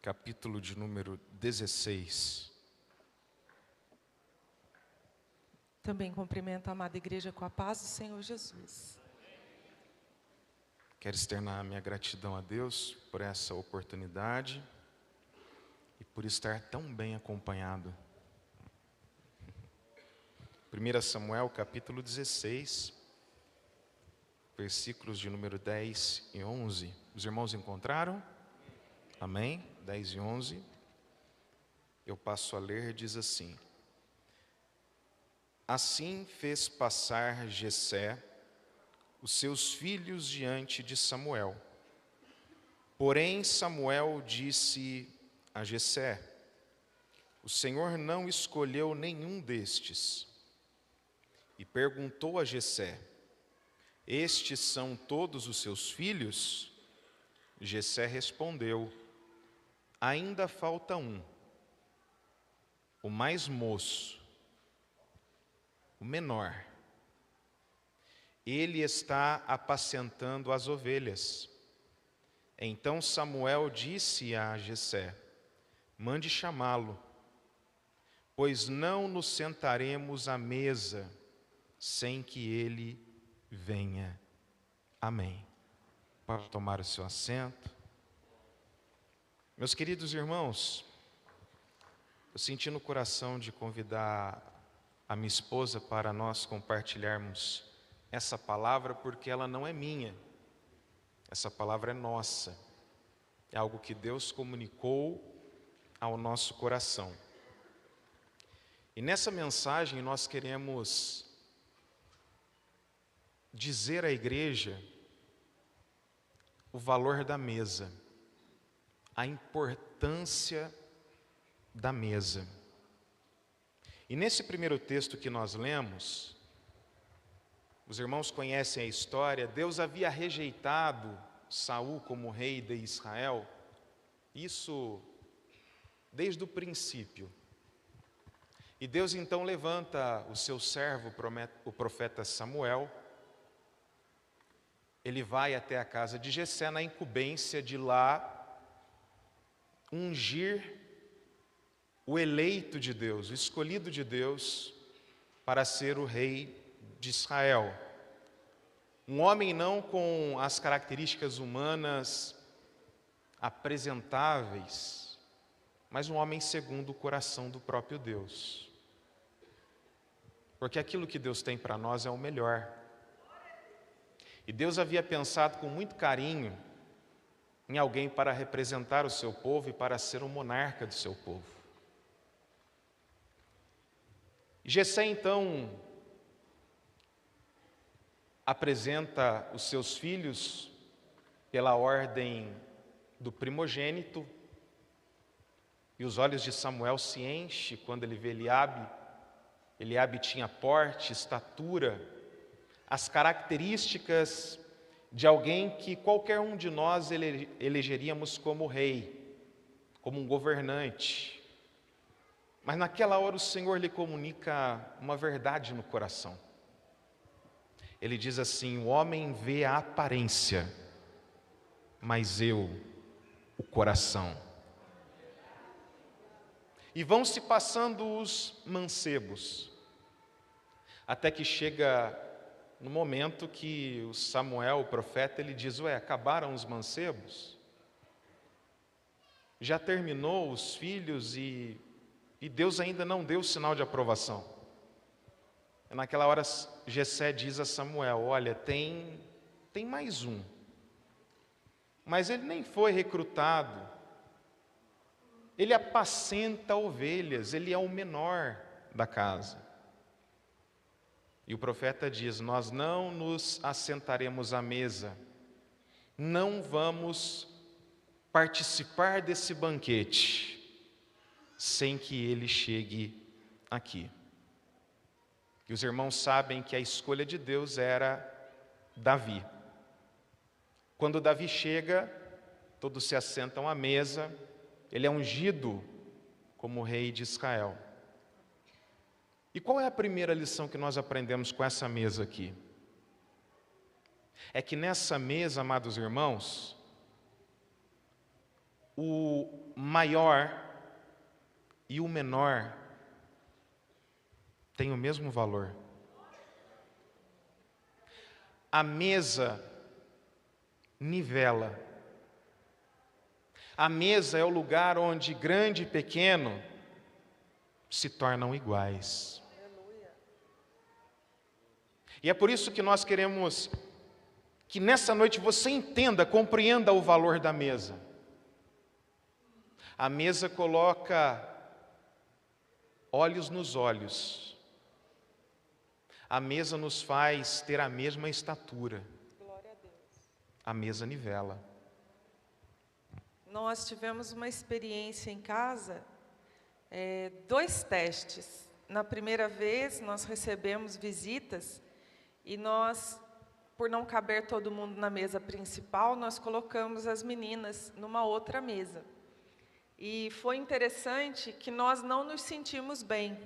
capítulo de número 16. Também cumprimento a amada igreja com a paz do Senhor Jesus. Quero externar a minha gratidão a Deus por essa oportunidade e por estar tão bem acompanhado. 1 Samuel, capítulo 16, versículos de número 10 e 11. Os irmãos encontraram? Amém? 10 e 11. Eu passo a ler, diz assim: Assim fez passar Jessé os seus filhos diante de Samuel. Porém Samuel disse a Jessé: O Senhor não escolheu nenhum destes. E perguntou a Jessé: Estes são todos os seus filhos? Jessé respondeu: Ainda falta um, o mais moço, o menor. Ele está apacentando as ovelhas. Então Samuel disse a Jessé: Mande chamá-lo, pois não nos sentaremos à mesa sem que ele venha. Amém. Pode tomar o seu assento. Meus queridos irmãos, eu senti no coração de convidar a minha esposa para nós compartilharmos essa palavra, porque ela não é minha, essa palavra é nossa, é algo que Deus comunicou ao nosso coração. E nessa mensagem nós queremos dizer à igreja o valor da mesa, a importância da mesa. E nesse primeiro texto que nós lemos, os irmãos conhecem a história. Deus havia rejeitado Saul como rei de Israel, isso desde o princípio. E Deus então levanta o seu servo, o profeta Samuel. Ele vai até a casa de Jessé na incumbência de lá ungir o eleito de Deus, o escolhido de Deus para ser o rei de Israel. Um homem não com as características humanas apresentáveis, mas um homem segundo o coração do próprio Deus. Porque aquilo que Deus tem para nós é o melhor. E Deus havia pensado com muito carinho em alguém para representar o seu povo e para ser o monarca do seu povo. Jessé então apresenta os seus filhos pela ordem do primogênito, e os olhos de Samuel se enchem quando ele vê Eliabe. Eliabe tinha porte, estatura, as características de alguém que qualquer um de nós elegeríamos como rei, como um governante. Mas naquela hora o Senhor lhe comunica uma verdade no coração. Ele diz assim: o homem vê a aparência, mas eu, o coração. E vão se passando os mancebos, até que chega no momento que o Samuel, o profeta, ele diz: acabaram os mancebos? Já terminou os filhos e Deus ainda não deu sinal de aprovação. Naquela hora Jessé diz a Samuel: olha, tem mais um, mas ele nem foi recrutado, ele apacenta ovelhas, ele é o menor da casa. E o profeta diz: nós não nos assentaremos à mesa, não vamos participar desse banquete sem que ele chegue aqui. E os irmãos sabem que a escolha de Deus era Davi. Quando Davi chega, todos se assentam à mesa, ele é ungido como rei de Israel. E qual é a primeira lição que nós aprendemos com essa mesa aqui? É que nessa mesa, amados irmãos, o maior e o menor têm o mesmo valor. A mesa nivela. A mesa é o lugar onde grande e pequeno se tornam iguais. E é por isso que nós queremos que nessa noite você entenda, compreenda o valor da mesa. A mesa coloca olhos nos olhos. A mesa nos faz ter a mesma estatura. Glória a Deus. A mesa nivela. Nós tivemos uma experiência em casa, 2 testes. Na primeira vez, nós recebemos visitas e nós, por não caber todo mundo na mesa principal, nós colocamos as meninas numa outra mesa. E foi interessante que nós não nos sentimos bem.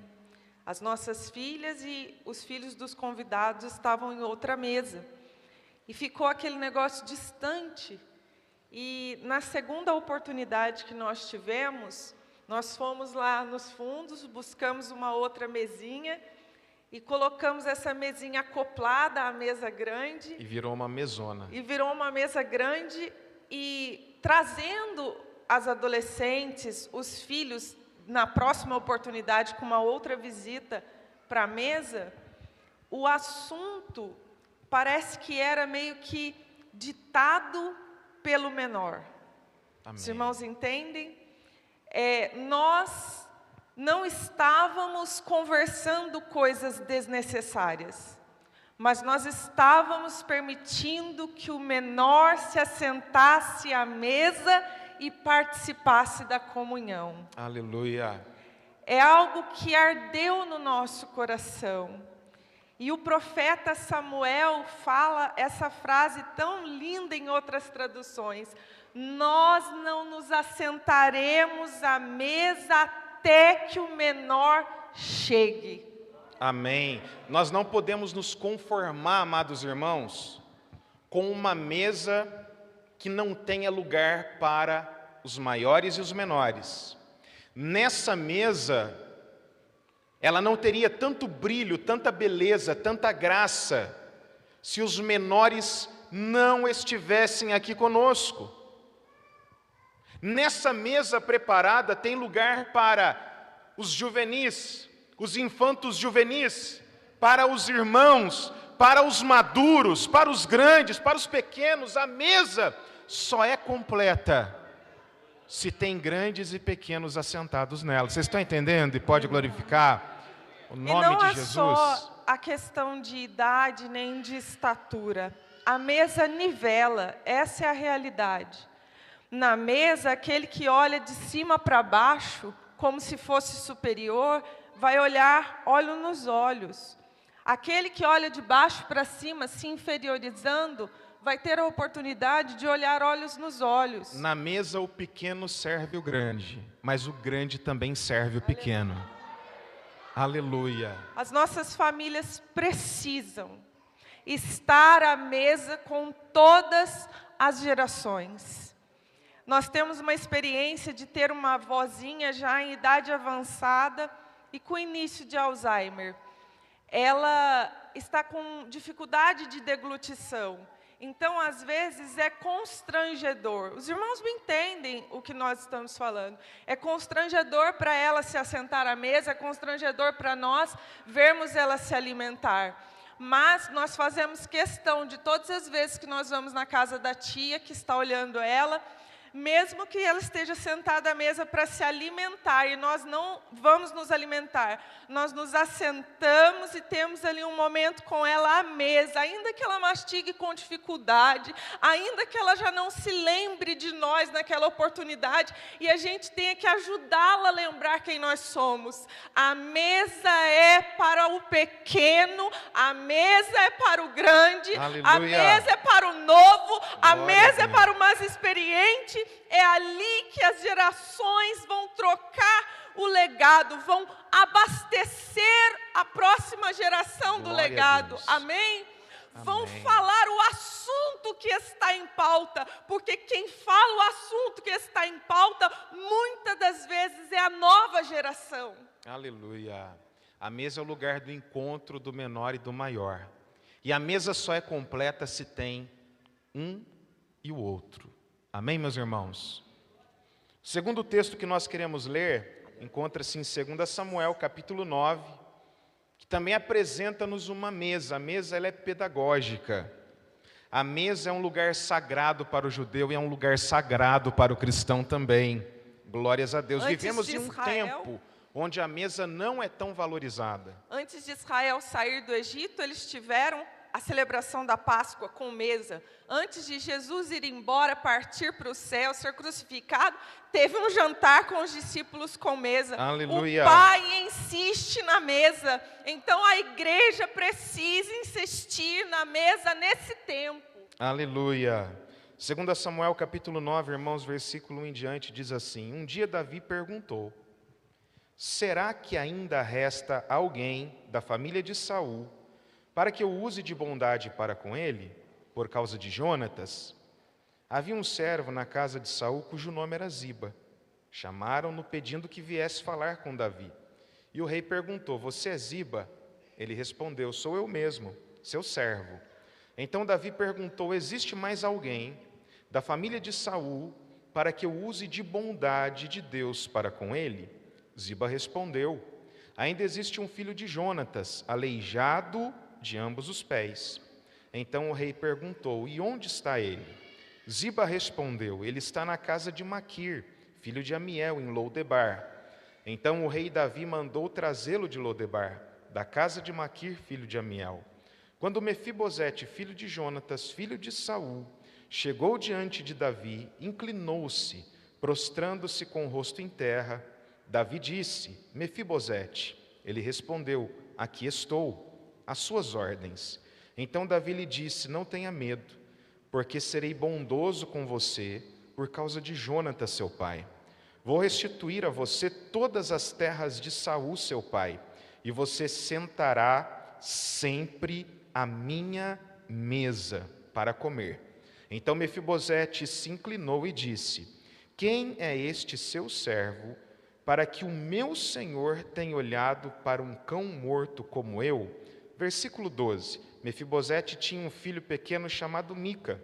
As nossas filhas e os filhos dos convidados estavam em outra mesa. E ficou aquele negócio distante. E na segunda oportunidade que nós tivemos, nós fomos lá nos fundos, buscamos uma outra mesinha e colocamos essa mesinha acoplada à mesa grande. E virou uma mesona. E virou uma mesa grande e trazendo as adolescentes, os filhos, na próxima oportunidade, com uma outra visita para a mesa, o assunto parece que era meio que ditado pelo menor. Amém. Os irmãos entendem? Nós não estávamos conversando coisas desnecessárias, mas nós estávamos permitindo que o menor se assentasse à mesa e participasse da comunhão. Aleluia. É algo que ardeu no nosso coração. E o profeta Samuel fala essa frase tão linda em outras traduções: nós não nos assentaremos à mesa até que o menor chegue. Amém. Nós não podemos nos conformar, amados irmãos, com uma mesa que não tenha lugar para os maiores e os menores. Nessa mesa, ela não teria tanto brilho, tanta beleza, tanta graça, se os menores não estivessem aqui conosco. Nessa mesa preparada tem lugar para os juvenis, os infantos juvenis, para os irmãos, para os maduros, para os grandes, para os pequenos. A mesa só é completa se tem grandes e pequenos assentados nela. Vocês estão entendendo? E pode glorificar o nome de Jesus? E não é só a questão de idade nem de estatura. A mesa nivela, essa é a realidade. Na mesa, aquele que olha de cima para baixo, como se fosse superior, vai olhar olho nos olhos. Aquele que olha de baixo para cima, se inferiorizando, vai ter a oportunidade de olhar olhos nos olhos. Na mesa o pequeno serve o grande, mas o grande também serve o pequeno. Aleluia. As nossas famílias precisam estar à mesa com todas as gerações. Nós temos uma experiência de ter uma vozinha já em idade avançada e com início de Alzheimer. Ela está com dificuldade de deglutição. Então, às vezes, é constrangedor. Os irmãos me entendem o que nós estamos falando. É constrangedor para ela se assentar à mesa, é constrangedor para nós vermos ela se alimentar. Mas nós fazemos questão de todas as vezes que nós vamos na casa da tia, que está olhando ela, mesmo que ela esteja sentada à mesa para se alimentar, e nós não vamos nos alimentar, nós nos assentamos e temos ali um momento com ela à mesa, ainda que ela mastigue com dificuldade, ainda que ela já não se lembre de nós naquela oportunidade, e a gente tenha que ajudá-la a lembrar quem nós somos. A mesa é para o pequeno, a mesa é para o grande, Aleluia. A mesa é para o novo, a Glória mesa a é Deus. para o mais experiente. É ali que as gerações vão trocar o legado, vão abastecer a próxima geração do Glória a legado. Deus. Amém? vão Amém. falar o assunto que está em pauta, porque quem fala o assunto que está em pauta, muitas das vezes é a nova geração. Aleluia. A mesa é o lugar do encontro do menor e do maior. E a mesa só é completa se tem um e o outro. Amém, meus irmãos? O segundo texto que nós queremos ler encontra-se em 2 Samuel, capítulo 9, que também apresenta-nos uma mesa. A mesa ela é pedagógica. A mesa é um lugar sagrado para o judeu e é um lugar sagrado para o cristão também. Glórias a Deus. Antes Vivemos de em um Israel- tempo onde a mesa não é tão valorizada. Antes de Israel sair do Egito, eles tiveram a celebração da Páscoa com mesa. Antes de Jesus ir embora, partir para o céu, ser crucificado, teve um jantar com os discípulos com mesa. Aleluia. O Pai insiste na mesa. Então a igreja precisa insistir na mesa nesse tempo. Aleluia. 2 Samuel capítulo 9, irmãos, versículo 1 em diante, diz assim: Um dia Davi perguntou: será que ainda resta alguém da família de Saul para que eu use de bondade para com ele, por causa de Jonatas? Havia um servo na casa de Saul cujo nome era Ziba. Chamaram-no pedindo que viesse falar com Davi. E o rei perguntou: você é Ziba? Ele respondeu: sou eu mesmo, seu servo. Então Davi perguntou: existe mais alguém da família de Saul para que eu use de bondade de Deus para com ele? Ziba respondeu: ainda existe um filho de Jonatas, aleijado de ambos os pés. Então o rei perguntou: e onde está ele? Ziba respondeu: ele está na casa de Maquir, filho de Amiel, em Lodebar. Então o rei Davi mandou trazê-lo de Lodebar, da casa de Maquir, filho de Amiel. Quando Mefibosete, filho de Jonatas, filho de Saul, chegou diante de Davi, inclinou-se, prostrando-se com o rosto em terra. Davi disse: Mefibosete. Ele respondeu: aqui estou, às suas ordens. Então Davi lhe disse: não tenha medo, porque serei bondoso com você por causa de Jonatas, seu pai. Vou restituir a você todas as terras de Saul, seu pai, e você sentará sempre à minha mesa para comer. Então Mefibosete se inclinou e disse: quem é este seu servo, para que o meu senhor tenha olhado para um cão morto como eu? Versículo 12. Mefibosete tinha um filho pequeno chamado Mica.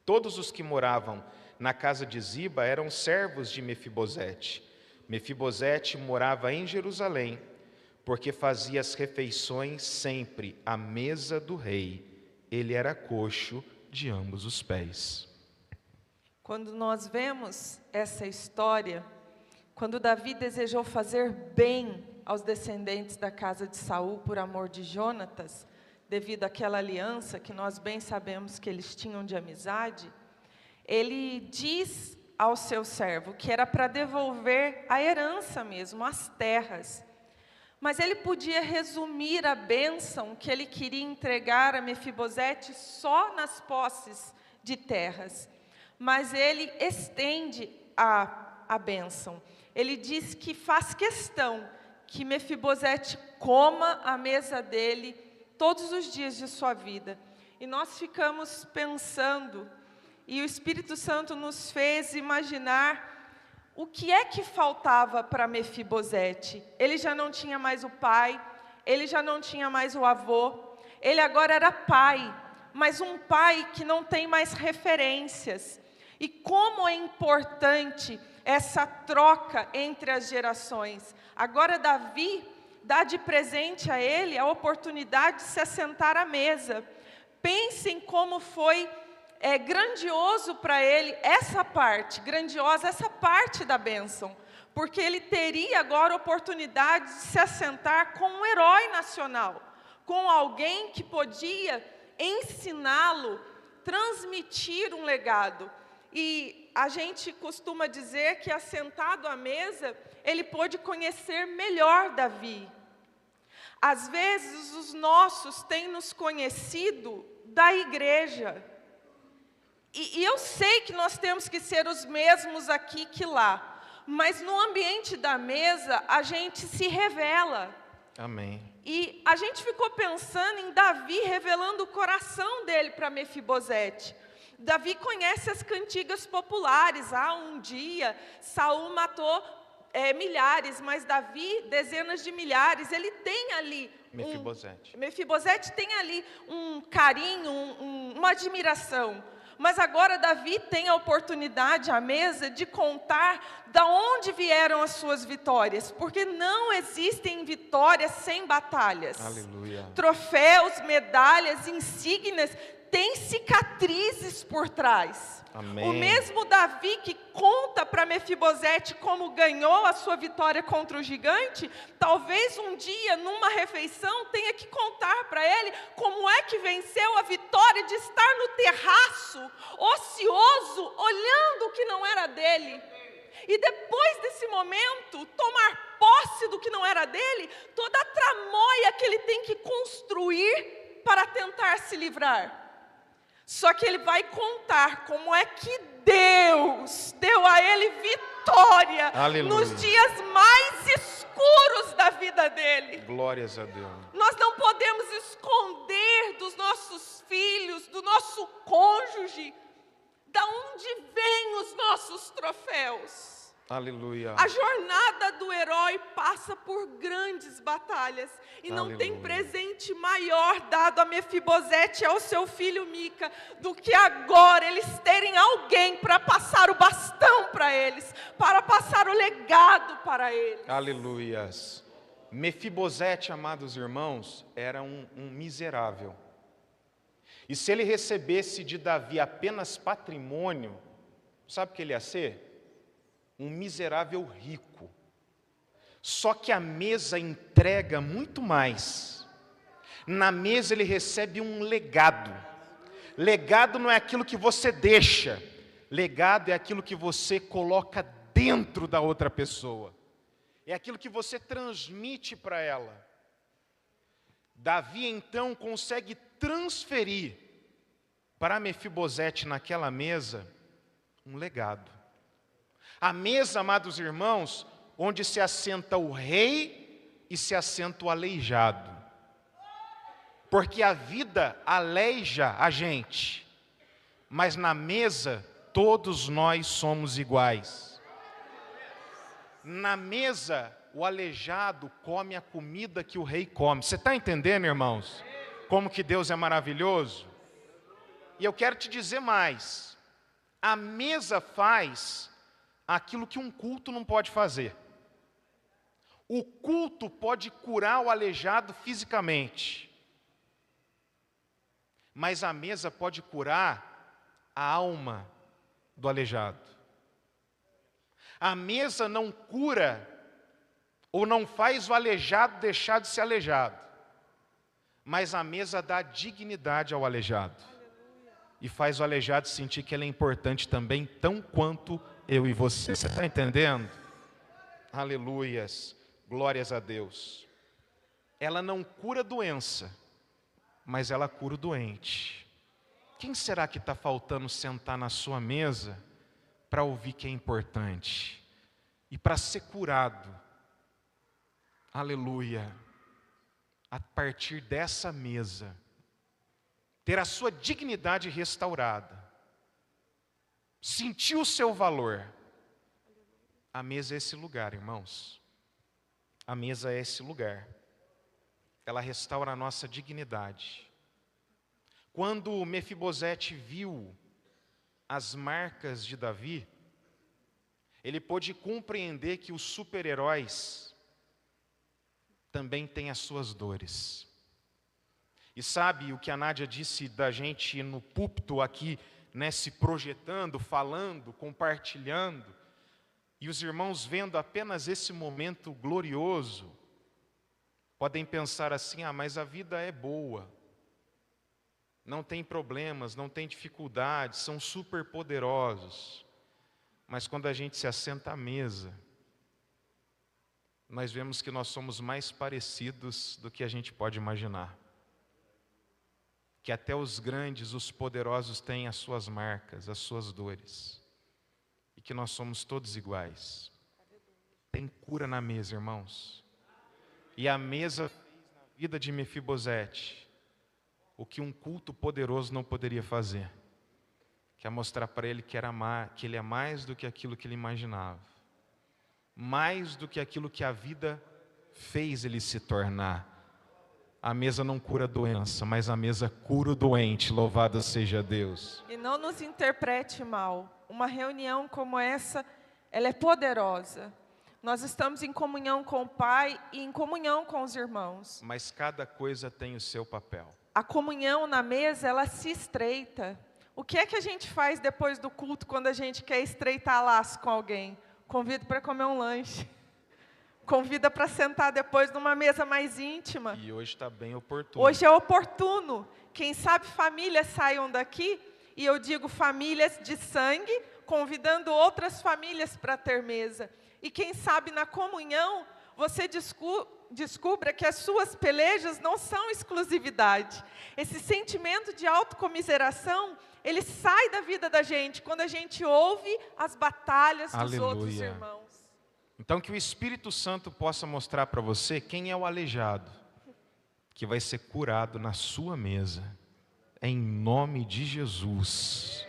Todos os que moravam na casa de Ziba eram servos de Mefibosete. Mefibosete morava em Jerusalém, porque fazia as refeições sempre à mesa do rei. Ele era coxo de ambos os pés. Quando nós vemos essa história, quando Davi desejou fazer bem aos descendentes da casa de Saul por amor de Jonatas, devido àquela aliança que nós bem sabemos que eles tinham de amizade, ele diz ao seu servo que era para devolver a herança mesmo, as terras. Mas ele podia resumir a bênção que ele queria entregar a Mefibosete só nas posses de terras. Mas ele estende a bênção. Ele diz que faz questão que Mefibosete coma a mesa dele todos os dias de sua vida. E nós ficamos pensando, e o Espírito Santo nos fez imaginar o que é que faltava para Mefibosete. Ele já não tinha mais o pai, ele já não tinha mais o avô, ele agora era pai, mas um pai que não tem mais referências. E como é importante essa troca entre as gerações. Agora Davi dá de presente a ele a oportunidade de se assentar à mesa. Pensem como foi grandioso para ele essa parte, grandiosa essa parte da bênção, porque ele teria agora a oportunidade de se assentar com um herói nacional, com alguém que podia ensiná-lo, transmitir um legado. E a gente costuma dizer que, assentado à mesa, ele pôde conhecer melhor Davi. Às vezes, os nossos têm nos conhecido da igreja. E eu sei que nós temos que ser os mesmos aqui que lá. Mas no ambiente da mesa, a gente se revela. Amém. E a gente ficou pensando em Davi revelando o coração dele para Mefibosete. Davi conhece as cantigas populares. Um dia Saul matou milhares, mas Davi dezenas de milhares. Ele tem ali Mefibosete tem ali um carinho, uma admiração. Mas agora Davi tem a oportunidade à mesa de contar da onde vieram as suas vitórias, porque não existem vitórias sem batalhas. Aleluia. Troféus, medalhas, insígnias têm cicatrizes por trás. Amém. O mesmo Davi que conta para Mefibosete como ganhou a sua vitória contra o gigante, talvez um dia, numa refeição, tenha que contar para ele como é que venceu a vitória de estar no terraço, ocioso, olhando o que não era dele. E depois desse momento, tomar posse do que não era dele, toda a tramóia que ele tem que construir para tentar se livrar. Só que ele vai contar como é que Deus deu a ele vitória. Aleluia. Nos dias mais escuros da vida dele. Glórias a Deus. Nós não podemos esconder dos nossos filhos, do nosso cônjuge, da onde vêm os nossos troféus. Aleluia. A jornada do herói passa por grandes batalhas. E não tem presente maior dado a Mefibosete e ao seu filho Mica do que agora eles terem alguém para passar o bastão para eles, para passar o legado para eles. Aleluias. Mefibosete, amados irmãos, era um miserável. E se ele recebesse de Davi apenas patrimônio, sabe o que ele ia ser? Um miserável rico. Só que a mesa entrega muito mais. Na mesa ele recebe um legado. Legado não é aquilo que você deixa. Legado é aquilo que você coloca dentro da outra pessoa. É aquilo que você transmite para ela. Davi então consegue transferir para Mefibosete naquela mesa um legado. A mesa, amados irmãos, onde se assenta o rei e se assenta o aleijado. Porque a vida aleija a gente, mas na mesa todos nós somos iguais. Na mesa, o aleijado come a comida que o rei come. Você está entendendo, irmãos? Como que Deus é maravilhoso? E eu quero te dizer mais. A mesa faz aquilo que um culto não pode fazer. O culto pode curar o aleijado fisicamente, mas a mesa pode curar a alma do aleijado. A mesa não cura ou não faz o aleijado deixar de ser aleijado, mas a mesa dá dignidade ao aleijado e faz o aleijado sentir que ele é importante também, tão quanto eu e você. Você está entendendo? Aleluias, glórias a Deus. Ela não cura doença, mas ela cura o doente. Quem será que está faltando sentar na sua mesa para ouvir que é importante e para ser curado? Aleluia. A partir dessa mesa, ter a sua dignidade restaurada, sentir o seu valor. A mesa é esse lugar, irmãos. A mesa é esse lugar. Ela restaura a nossa dignidade. Quando Mefibosete viu as marcas de Davi, ele pôde compreender que os super-heróis também têm as suas dores. E sabe o que a Nádia disse da gente no púlpito aqui, né, se projetando, falando, compartilhando, e os irmãos vendo apenas esse momento glorioso, podem pensar assim: mas a vida é boa, não tem problemas, não tem dificuldades, são super poderosos. Mas quando a gente se assenta à mesa, nós vemos que nós somos mais parecidos do que a gente pode imaginar. Que até os grandes, os poderosos têm as suas marcas, as suas dores. E que nós somos todos iguais. Tem cura na mesa, irmãos. E a mesa fez na vida de Mefibosete o que um culto poderoso não poderia fazer, que é mostrar para ele que ele é mais do que aquilo que ele imaginava, mais do que aquilo que a vida fez ele se tornar. A mesa não cura a doença, mas a mesa cura o doente, louvado seja Deus. E não nos interprete mal, uma reunião como essa, ela é poderosa. Nós estamos em comunhão com o Pai e em comunhão com os irmãos. Mas cada coisa tem o seu papel. A comunhão na mesa, ela se estreita. O que é que a gente faz depois do culto quando a gente quer estreitar laço com alguém? Convida para comer um lanche. Convida para sentar depois numa mesa mais íntima. E hoje está bem oportuno. Hoje é oportuno. Quem sabe famílias saiam daqui, e eu digo famílias de sangue, convidando outras famílias para ter mesa. E quem sabe na comunhão, você descubra que as suas pelejas não são exclusividade. Esse sentimento de autocomiseração, ele sai da vida da gente quando a gente ouve as batalhas dos Aleluia. outros irmãos. Então que o Espírito Santo possa mostrar para você quem é o aleijado, que vai ser curado na sua mesa, em nome de Jesus.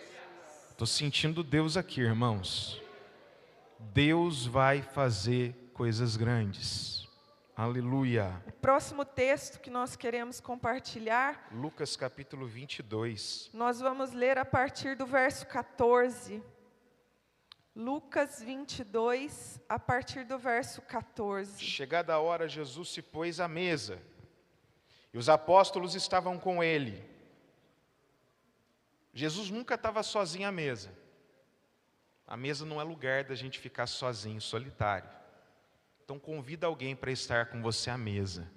Estou sentindo Deus aqui, irmãos. Deus vai fazer coisas grandes. Aleluia. O próximo texto que nós queremos compartilhar, Lucas capítulo 22. nós vamos ler a partir do verso 14. Lucas 22, a partir do verso 14. Chegada a hora, Jesus se pôs à mesa, e os apóstolos estavam com ele. Jesus nunca estava sozinho à mesa. A mesa não é lugar da gente ficar sozinho, solitário. Então convida alguém para estar com você à mesa.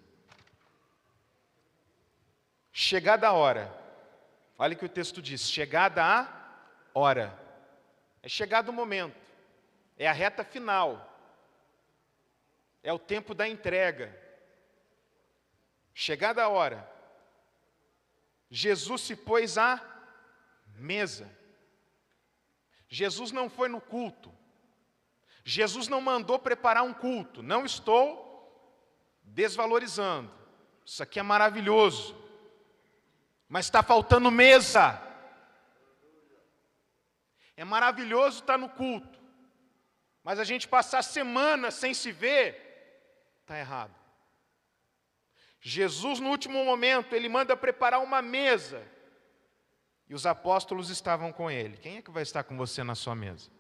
Chegada a hora, olha o que o texto diz, chegada a hora. É chegado o momento, é a reta final, é o tempo da entrega. Chegada a hora, Jesus se pôs à mesa. Jesus não foi no culto, Jesus não mandou preparar um culto. Não estou desvalorizando, isso aqui é maravilhoso, mas está faltando mesa. É maravilhoso estar no culto, mas a gente passar semanas sem se ver, está errado. Jesus, no último momento, ele manda preparar uma mesa, e os apóstolos estavam com ele. Quem é que vai estar com você na sua mesa?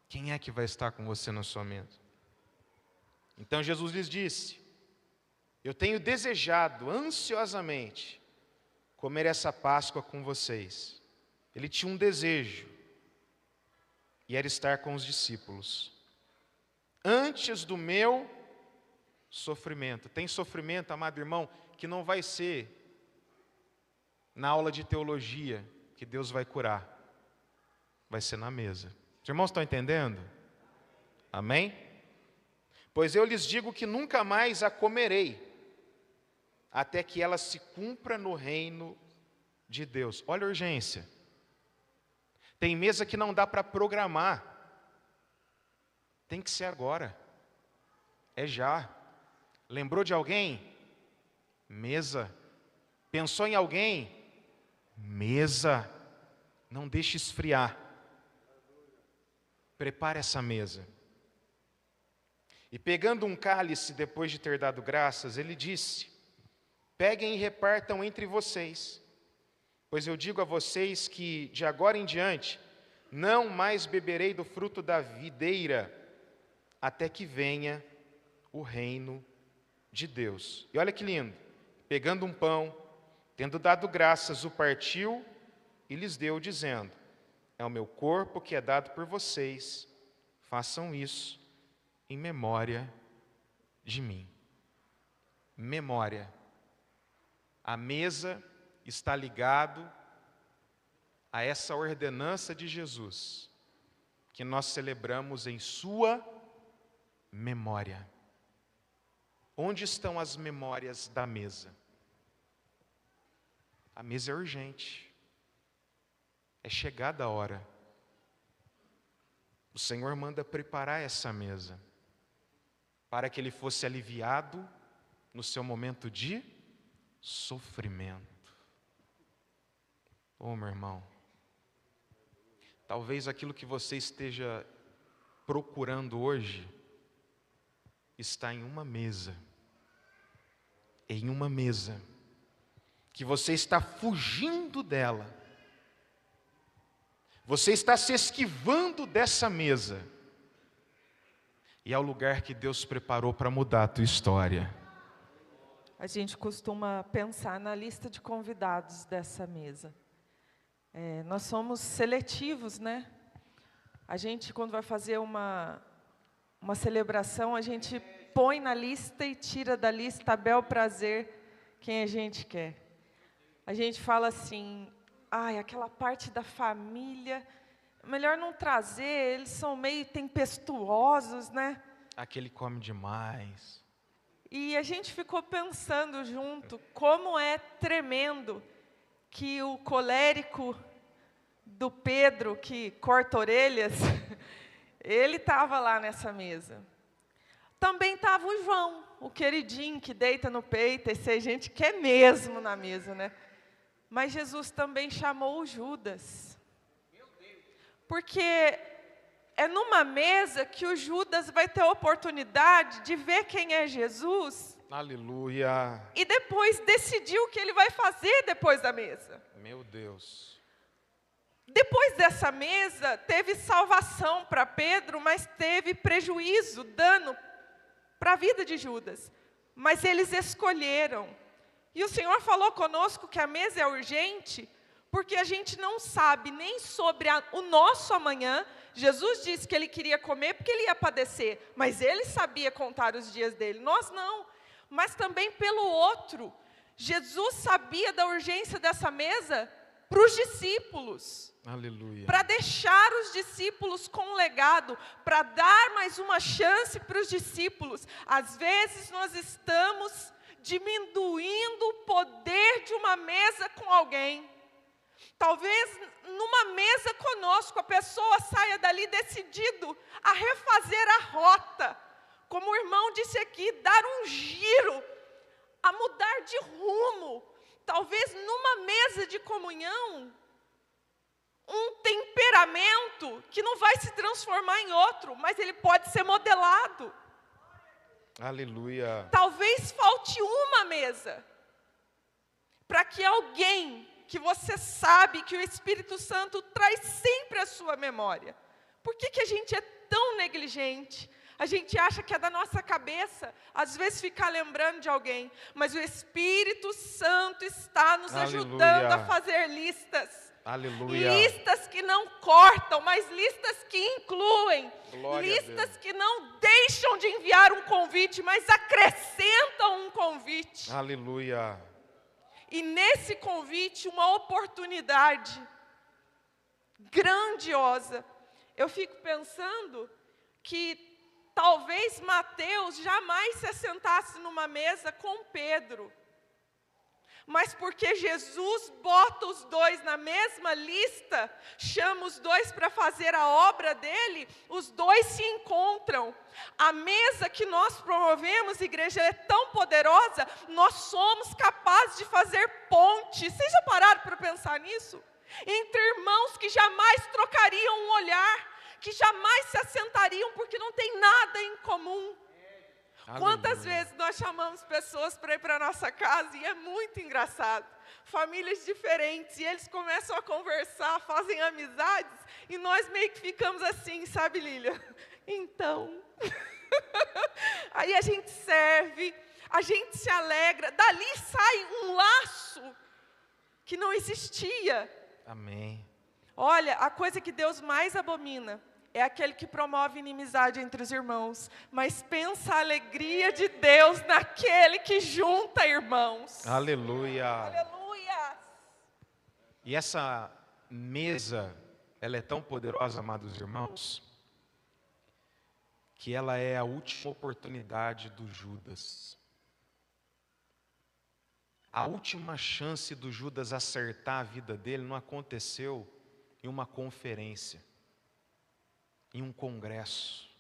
Quem é que vai estar com você na sua mesa? Então Jesus lhes disse: eu tenho desejado ansiosamente comer essa Páscoa com vocês. Ele tinha um desejo, e era estar com os discípulos, antes do meu sofrimento. Tem sofrimento, amado irmão, que não vai ser na aula de teologia que Deus vai curar, vai ser na mesa. Os irmãos estão entendendo? Amém? Pois eu lhes digo que nunca mais a comerei, até que ela se cumpra no reino de Deus. Olha a urgência. Tem mesa que não dá para programar. Tem que ser agora. É já. Lembrou de alguém? Mesa. Pensou em alguém? Mesa. Não deixe esfriar. Prepare essa mesa. E pegando um cálice, depois de ter dado graças, ele disse: peguem e repartam entre vocês. Pois eu digo a vocês que, de agora em diante, não mais beberei do fruto da videira, até que venha o reino de Deus. E olha que lindo, pegando um pão, tendo dado graças, o partiu e lhes deu, dizendo: é o meu corpo que é dado por vocês, façam isso em memória de mim. Memória. A mesa está ligado a essa ordenança de Jesus, que nós celebramos em sua memória. Onde estão as memórias da mesa? A mesa é urgente. É chegada a hora. O Senhor manda preparar essa mesa, para que ele fosse aliviado no seu momento de sofrimento. Oh, meu irmão, talvez aquilo que você esteja procurando hoje está em uma mesa, que você está fugindo dela, você está se esquivando dessa mesa, e é o lugar que Deus preparou para mudar a tua história. A gente costuma pensar na lista de convidados dessa mesa. Nós somos seletivos, né? A gente, quando vai fazer uma celebração, a gente põe na lista e tira da lista a bel prazer quem a gente quer. A gente fala assim, aquela parte da família, melhor não trazer, eles são meio tempestuosos, né? Aquele come demais. E a gente ficou pensando junto, como é tremendo que o colérico do Pedro, que corta orelhas, ele estava lá nessa mesa. Também estava o João, o queridinho que deita no peito, esse a gente quer mesmo na mesa, né? Mas Jesus também chamou o Judas. Porque é numa mesa que o Judas vai ter a oportunidade de ver quem é Jesus. Aleluia. E depois decidir o que ele vai fazer depois da mesa. Meu Deus. Depois dessa mesa, teve salvação para Pedro, mas teve prejuízo, dano para a vida de Judas. Mas eles escolheram. E o Senhor falou conosco que a mesa é urgente, porque a gente não sabe nem sobre o nosso amanhã. Jesus disse que ele queria comer porque ele ia padecer, mas ele sabia contar os dias dele, nós não. Mas também pelo outro, Jesus sabia da urgência dessa mesa para os discípulos. Aleluia. Para deixar os discípulos com um legado, para dar mais uma chance para os discípulos. Às vezes nós estamos diminuindo o poder de uma mesa com alguém. Talvez numa mesa conosco a pessoa saia dali decidido a refazer a rota. Como o irmão disse aqui, dar um giro, a mudar de rumo. Talvez numa mesa de comunhão, um temperamento que não vai se transformar em outro, mas ele pode ser modelado. Aleluia. Talvez falte uma mesa, para que alguém que você sabe que o Espírito Santo traz sempre à sua memória. Por que a gente é tão negligente? A gente acha que é da nossa cabeça, às vezes ficar lembrando de alguém, mas o Espírito Santo está nos ajudando a fazer listas. Aleluia. Listas que não cortam, mas listas que incluem. Glória listas que não deixam de enviar um convite, mas acrescentam um convite. Aleluia. E nesse convite, uma oportunidade grandiosa. Eu fico pensando que talvez Mateus jamais se assentasse numa mesa com Pedro. Mas porque Jesus bota os dois na mesma lista, chama os dois para fazer a obra dele, os dois se encontram. A mesa que nós promovemos, igreja, é tão poderosa, nós somos capazes de fazer ponte. Vocês já pararam para pensar nisso? Entre irmãos que jamais trocariam um olhar, que jamais se assentariam porque não tem nada em comum. Quantas vezes nós chamamos pessoas para ir para a nossa casa, e é muito engraçado, famílias diferentes, e eles começam a conversar, fazem amizades, e nós meio que ficamos assim, sabe, Lília? Então, aí a gente serve, a gente se alegra, dali sai um laço que não existia. Amém. Olha, a coisa que Deus mais abomina é aquele que promove inimizade entre os irmãos, mas pensa a alegria de Deus naquele que junta irmãos. Aleluia. Aleluia. E essa mesa, ela é tão poderosa, amados irmãos, que ela é a última oportunidade do Judas. A última chance do Judas acertar a vida dele não aconteceu em uma conferência, em um congresso.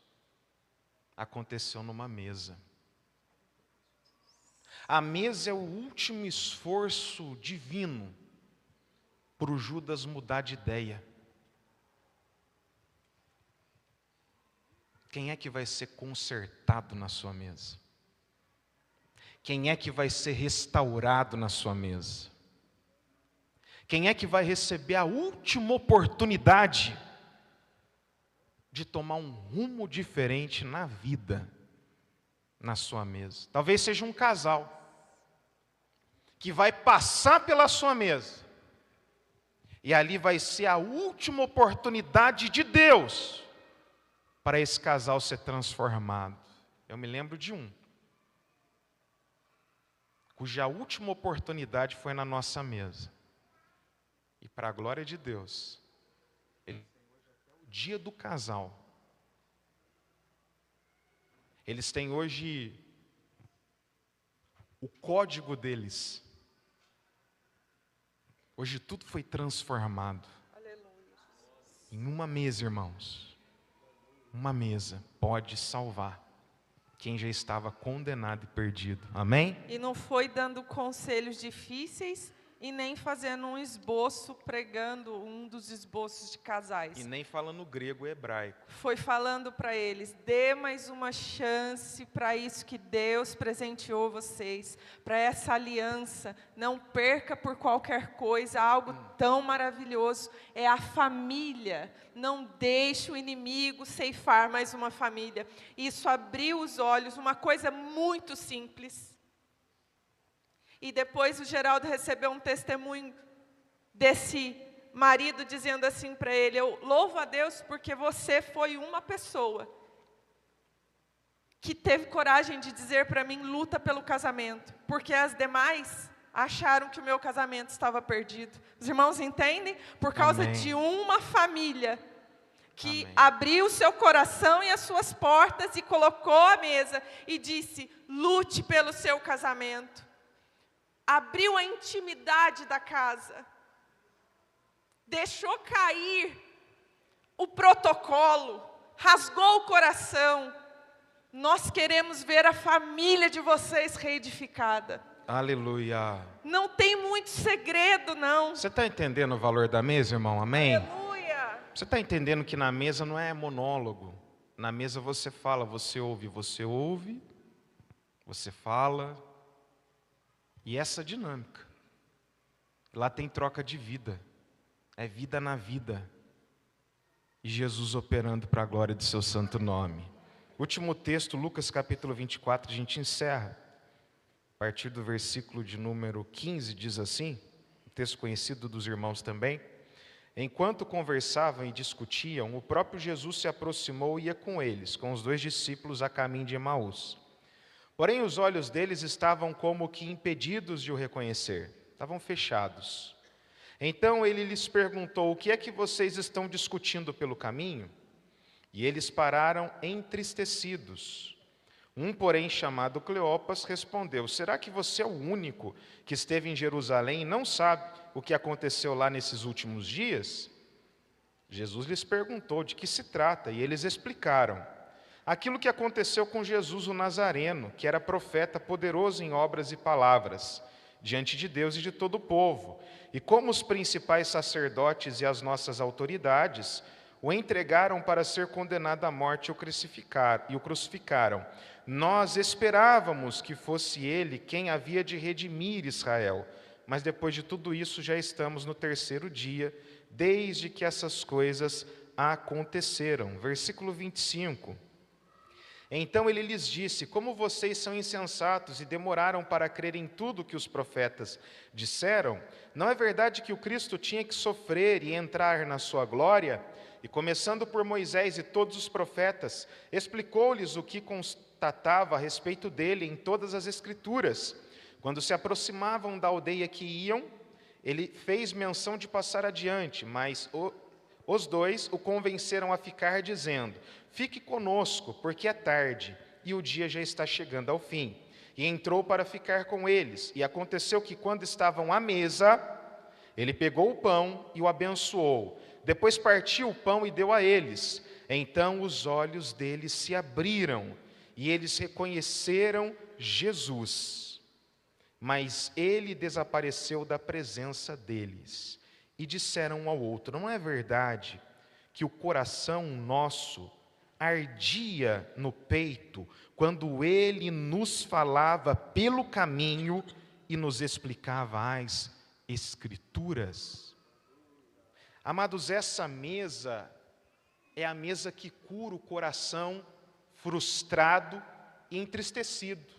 Aconteceu numa mesa. A mesa é o último esforço divino para o Judas mudar de ideia. Quem é que vai ser consertado na sua mesa? Quem é que vai ser restaurado na sua mesa? Quem é que vai receber a última oportunidade de tomar um rumo diferente na vida, na sua mesa? Talvez seja um casal que vai passar pela sua mesa, e ali vai ser a última oportunidade de Deus para esse casal ser transformado. Eu me lembro de um, cuja última oportunidade foi na nossa mesa. E para a glória de Deus, o dia do casal, eles têm hoje o código deles. Hoje tudo foi transformado. Aleluia. Em uma mesa, irmãos. Uma mesa pode salvar quem já estava condenado e perdido. Amém? E não foi dando conselhos difíceis e nem fazendo um esboço, pregando um dos esboços de casais. E nem falando grego e hebraico. Foi falando para eles: dê mais uma chance para isso que Deus presenteou vocês, para essa aliança. Não perca por qualquer coisa algo tão maravilhoso. É a família. Não deixe o inimigo ceifar mais uma família. Isso abriu os olhos, uma coisa muito simples. E depois o Geraldo recebeu um testemunho desse marido dizendo assim para ele: eu louvo a Deus porque você foi uma pessoa que teve coragem de dizer para mim, luta pelo casamento, porque as demais acharam que o meu casamento estava perdido. Os irmãos entendem? Por causa Amém. de uma família que Amém. abriu o seu coração e as suas portas e colocou a mesa e disse: lute pelo seu casamento. Abriu a intimidade da casa, deixou cair o protocolo, rasgou o coração. Nós queremos ver a família de vocês reedificada. Aleluia. Não tem muito segredo, não. Você está entendendo o valor da mesa, irmão? Amém? Aleluia. Você está entendendo que na mesa não é monólogo. Na mesa você fala, você ouve, você fala. E essa dinâmica. Lá tem troca de vida. É vida na vida. E Jesus operando para a glória de seu santo nome. Último texto, Lucas capítulo 24, a gente encerra. A partir do versículo de número 15, diz assim, um texto conhecido dos irmãos também. Enquanto conversavam e discutiam, o próprio Jesus se aproximou e ia com eles, com os 2 discípulos a caminho de Emaús. Porém, os olhos deles estavam como que impedidos de o reconhecer, estavam fechados. Então ele lhes perguntou: o que é que vocês estão discutindo pelo caminho? E eles pararam entristecidos. Um, porém, chamado Cleopas, respondeu: será que você é o único que esteve em Jerusalém e não sabe o que aconteceu lá nesses últimos dias? Jesus lhes perguntou de que se trata, e eles explicaram. Aquilo que aconteceu com Jesus o Nazareno, que era profeta poderoso em obras e palavras, diante de Deus e de todo o povo. E como os principais sacerdotes e as nossas autoridades o entregaram para ser condenado à morte e o crucificaram. Nós esperávamos que fosse ele quem havia de redimir Israel. Mas depois de tudo isso já estamos no 3º dia, desde que essas coisas aconteceram. Versículo 25. Então ele lhes disse: como vocês são insensatos e demoraram para crer em tudo que os profetas disseram, não é verdade que o Cristo tinha que sofrer e entrar na sua glória? E começando por Moisés e todos os profetas, explicou-lhes o que constatava a respeito dele em todas as Escrituras. Quando se aproximavam da aldeia que iam, ele fez menção de passar adiante, mas os 2 o convenceram a ficar, dizendo: fique conosco, porque é tarde, e o dia já está chegando ao fim. E entrou para ficar com eles. E aconteceu que, quando estavam à mesa, ele pegou o pão e o abençoou. Depois partiu o pão e deu a eles. Então os olhos deles se abriram, e eles reconheceram Jesus. mas ele desapareceu da presença deles. E disseram um ao outro: não é verdade que o coração nosso ardia no peito quando ele nos falava pelo caminho e nos explicava as Escrituras? Amados, essa mesa é a mesa que cura o coração frustrado e entristecido.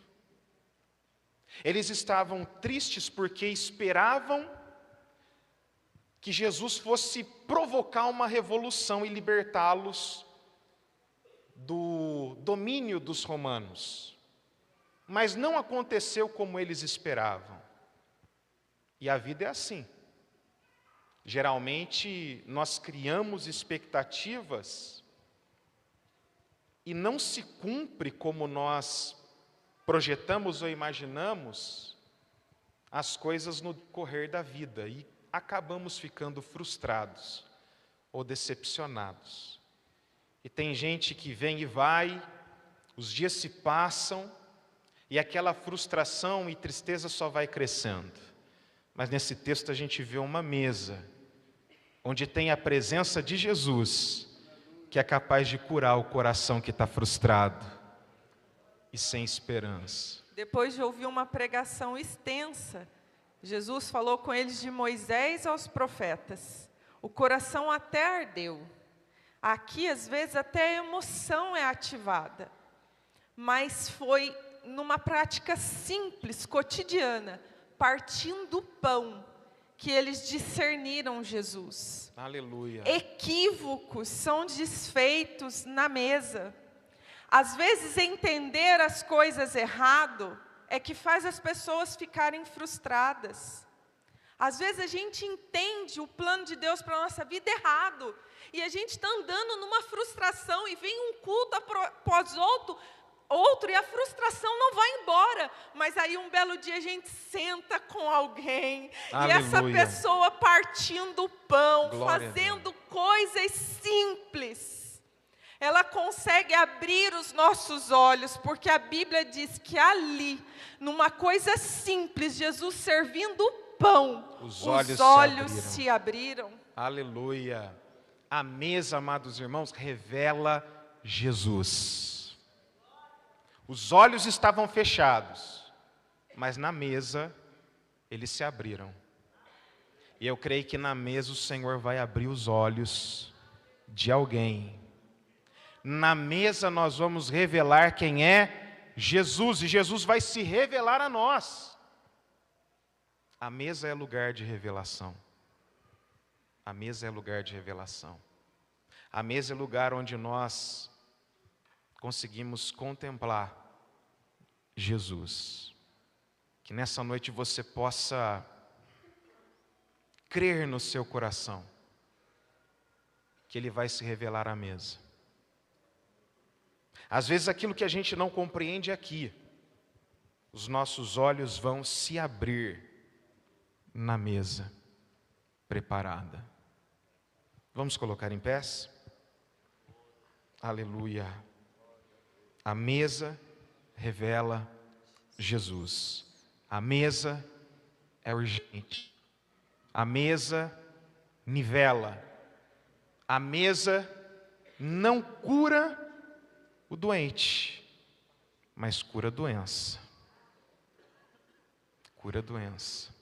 Eles estavam tristes porque esperavam que Jesus fosse provocar uma revolução e libertá-los do domínio dos romanos. Mas não aconteceu como eles esperavam. E a vida é assim. Geralmente nós criamos expectativas e não se cumpre como nós projetamos ou imaginamos as coisas no decorrer da vida e acabamos ficando frustrados ou decepcionados. E tem gente que vem e vai, os dias se passam e aquela frustração e tristeza só vai crescendo. Mas nesse texto a gente vê uma mesa onde tem a presença de Jesus, que é capaz de curar o coração que está frustrado e sem esperança. Depois de ouvir uma pregação extensa, Jesus falou com eles de Moisés aos profetas. O coração até ardeu. Aqui, às vezes, até a emoção é ativada. Mas foi numa prática simples, cotidiana, partindo o pão, que eles discerniram Jesus. Aleluia. Equívocos são desfeitos na mesa. Às vezes, entender as coisas errado é que faz as pessoas ficarem frustradas. Às vezes a gente entende o plano de Deus para a nossa vida errado, e a gente está andando numa frustração, e vem um culto após outro, e a frustração não vai embora. Mas aí um belo dia a gente senta com alguém, Aleluia. E essa pessoa partindo o pão, Glória fazendo coisas simples, ela consegue abrir os nossos olhos, porque a Bíblia diz que ali, numa coisa simples, Jesus servindo o pão, os olhos se abriram. Aleluia. A mesa, amados irmãos, revela Jesus. Os olhos estavam fechados, mas na mesa eles se abriram. E eu creio que na mesa o Senhor vai abrir os olhos de alguém. Na mesa nós vamos revelar quem é Jesus, e Jesus vai se revelar a nós. A mesa é lugar de revelação. A mesa é lugar de revelação. A mesa é lugar onde nós conseguimos contemplar Jesus. Que nessa noite você possa crer no seu coração que Ele vai se revelar à mesa. Às vezes aquilo que a gente não compreende aqui, os nossos olhos vão se abrir na mesa preparada. Vamos colocar em pés? Aleluia. A mesa revela Jesus. A mesa é urgente. A mesa nivela. A mesa não cura o doente, mas cura a doença. Cura a doença.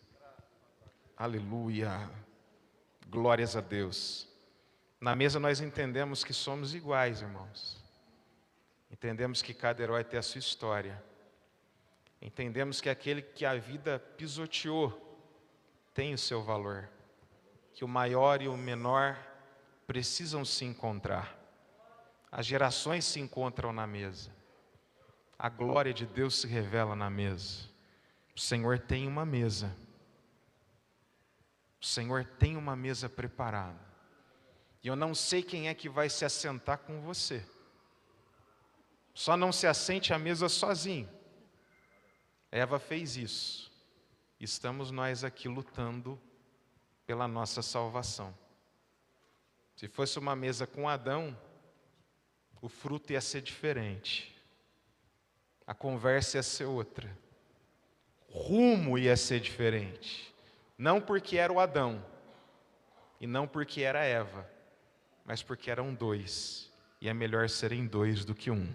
Aleluia. Glórias a Deus. Na mesa nós entendemos que somos iguais, irmãos. Entendemos que cada herói tem a sua história. Entendemos que aquele que a vida pisoteou tem o seu valor. Que o maior e o menor precisam se encontrar. As gerações se encontram na mesa. A glória de Deus se revela na mesa. O Senhor tem uma mesa. O Senhor tem uma mesa preparada. E eu não sei quem é que vai se assentar com você. Só não se assente à mesa sozinho. Eva fez isso. Estamos nós aqui lutando pela nossa salvação. Se fosse uma mesa com Adão, o fruto ia ser diferente. A conversa ia ser outra. rumo ia ser diferente. Não porque era o Adão, e não porque era a Eva, mas porque eram dois, e é melhor serem dois do que um.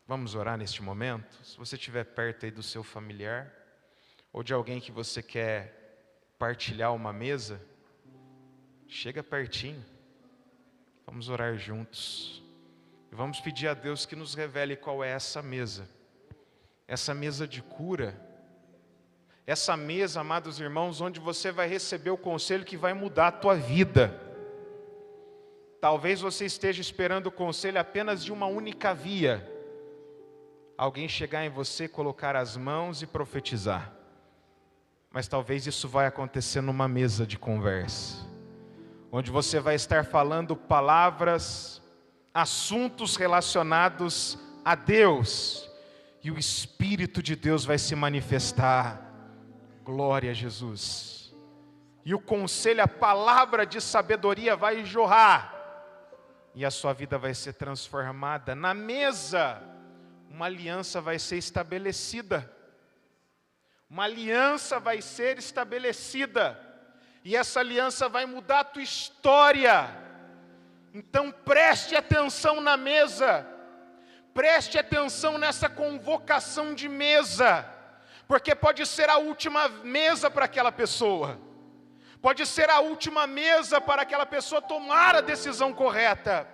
Vamos orar neste momento? Se você estiver perto aí do seu familiar, ou de alguém que você quer partilhar uma mesa, chega pertinho, vamos orar juntos. E vamos pedir a Deus que nos revele qual é essa mesa de cura, essa mesa, amados irmãos, onde você vai receber o conselho que vai mudar a tua vida. Talvez você esteja esperando o conselho apenas de uma única via, alguém chegar em você, colocar as mãos e profetizar. Mas talvez isso vai acontecer numa mesa de conversa, onde você vai estar falando palavras, assuntos relacionados a Deus, e o Espírito de Deus vai se manifestar. Glória a Jesus. E o conselho, a palavra de sabedoria vai jorrar, e a sua vida vai ser transformada. Na mesa, uma aliança vai ser estabelecida. Uma aliança vai ser estabelecida, e essa aliança vai mudar a tua história. Então preste atenção na mesa, preste atenção nessa convocação de mesa, porque pode ser a última mesa para aquela pessoa, pode ser a última mesa para aquela pessoa tomar a decisão correta,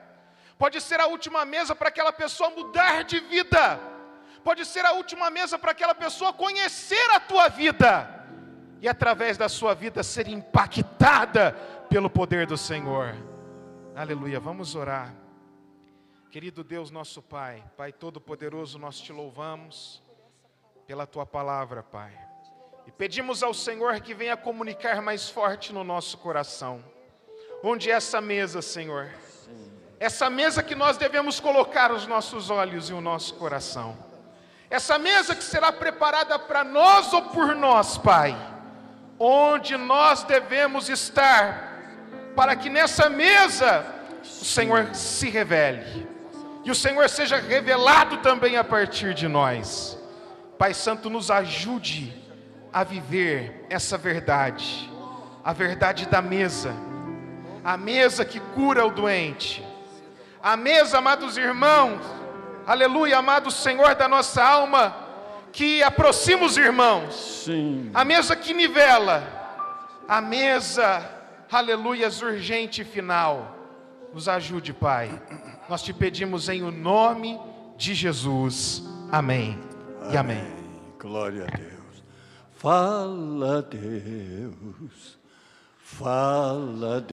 pode ser a última mesa para aquela pessoa mudar de vida, pode ser a última mesa para aquela pessoa conhecer a tua vida, e através da sua vida ser impactada pelo poder do Senhor. Aleluia, vamos orar. Querido Deus, nosso Pai, Pai Todo-Poderoso, nós te louvamos pela tua palavra, Pai, e pedimos ao Senhor que venha comunicar mais forte no nosso coração, onde é essa mesa, Senhor, essa mesa que nós devemos colocar os nossos olhos e o nosso coração, essa mesa que será preparada para nós ou por nós, Pai, onde nós devemos estar, para que nessa mesa o Senhor se revele, e o Senhor seja revelado também a partir de nós. Pai Santo, nos ajude a viver essa verdade, a verdade da mesa, a mesa que cura o doente, a mesa, amados irmãos, aleluia, amado Senhor da nossa alma, que aproxima os irmãos, sim, a mesa que nivela, a mesa, aleluia, urgente e final. Nos ajude, Pai, nós te pedimos em o nome de Jesus, amém, e amém. Glória a Deus. Fala, Deus, fala, Deus.